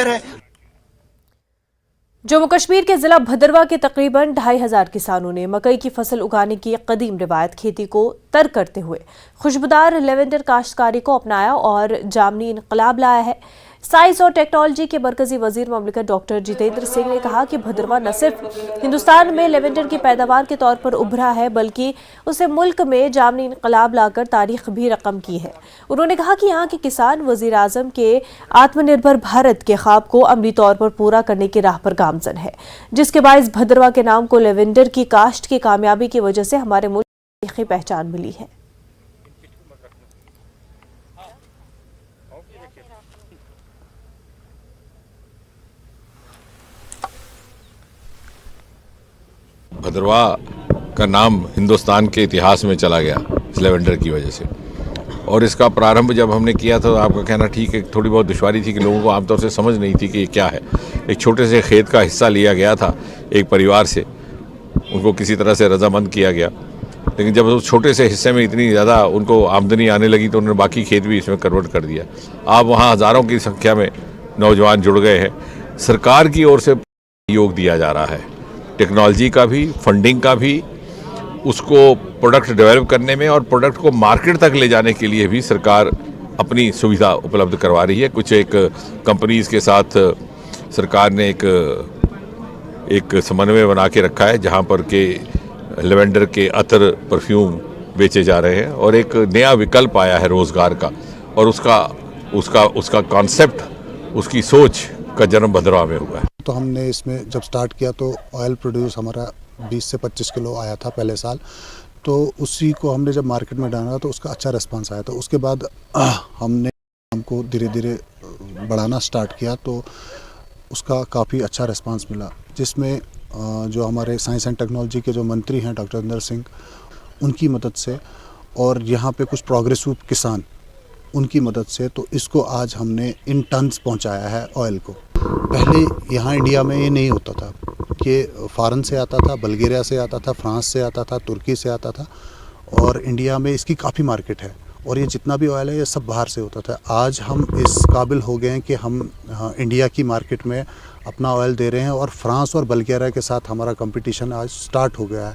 है। जम्मू कश्मीर के जिला भदरवा के तकरीबन 2500 किसानों ने मकई की फसल उगाने की कदीम रिवायत खेती को तर्क करते हुए खुशबूदार लेवेंडर काश्तकारी को अपनाया और जामनी इनकलाब लाया है। साइंस और टेक्नोलॉजी के मरकजी वजीर ममलिकत डॉक्टर जितेंद्र सिंह ने कहा कि भदरवा न सिर्फ हिंदुस्तान में लेवेंडर की पैदावार के तौर पर उभरा है बल्कि उसे मुल्क में जामनी इनकलाब लाकर तारीख भी रकम की है। उन्होंने कहा कि यहाँ के किसान वजीर आजम के आत्मनिर्भर भारत के ख्वाब को अमली तौर पर पूरा करने की राह पर गामजन है, जिसके बायस भदरवा के नाम को लेवेंडर की काश्त की कामयाबी की वजह से हमारे मुल्क की तारीखी पहचान मिली है। भदरवा का नाम हिंदुस्तान के इतिहास में चला गया इस लेवेंडर की वजह से। और इसका प्रारंभ जब हमने किया तो आपका कहना ठीक है, थोड़ी बहुत दुश्वारी थी कि लोगों को आमतौर से समझ नहीं थी कि ये क्या है। एक छोटे से खेत का हिस्सा लिया गया था एक परिवार से, उनको किसी तरह से रजामंद किया गया, लेकिन जब उस छोटे से हिस्से में इतनी ज़्यादा उनको आमदनी आने लगी तो उन्होंने बाकी खेत भी इसमें कन्वर्ट कर दिया। अब वहाँ हज़ारों की संख्या में नौजवान जुड़ गए हैं। सरकार की ओर से योग दिया जा रहा है, टेक्नोलॉजी का भी, फंडिंग का भी, उसको प्रोडक्ट डेवलप करने में और प्रोडक्ट को मार्केट तक ले जाने के लिए भी सरकार अपनी सुविधा उपलब्ध करवा रही है। कुछ एक कंपनीज़ के साथ सरकार ने एक समन्वय बना के रखा है जहां पर के लेवेंडर के अतर, परफ्यूम बेचे जा रहे हैं और एक नया विकल्प आया है रोज़गार का, और उसका कॉन्सेप्ट, उसकी सोच का जन्म भदरवा में हुआ है। तो हमने इसमें जब स्टार्ट किया तो ऑयल प्रोड्यूस हमारा 20 से 25 किलो आया था पहले साल, तो उसी को हमने जब मार्केट में डाला तो उसका अच्छा रिस्पांस आया। तो उसके बाद हमको धीरे धीरे बढ़ाना स्टार्ट किया तो उसका काफ़ी अच्छा रिस्पांस मिला, जिसमें जो हमारे साइंस एंड टेक्नोलॉजी के जो मंत्री हैं डॉक्टर जितेंद्र सिंह, उनकी मदद से और यहाँ पे कुछ प्रोग्रेसिव किसान, उनकी मदद से तो इसको आज हमने इन टन्स पहुँचाया है ऑयल को। पहले यहाँ इंडिया में ये नहीं होता था कि फ़ॉरेन से आता था, बल्गेरिया से आता था, फ्रांस से आता था, तुर्की से आता था, और इंडिया में इसकी काफ़ी मार्केट है और ये जितना भी ऑयल है ये सब बाहर से होता था। आज हम इस काबिल हो गए हैं कि हम इंडिया की मार्केट में अपना ऑयल दे रहे हैं और फ्रांस और बल्गेरिया के साथ हमारा कंपटीशन आज स्टार्ट हो गया है।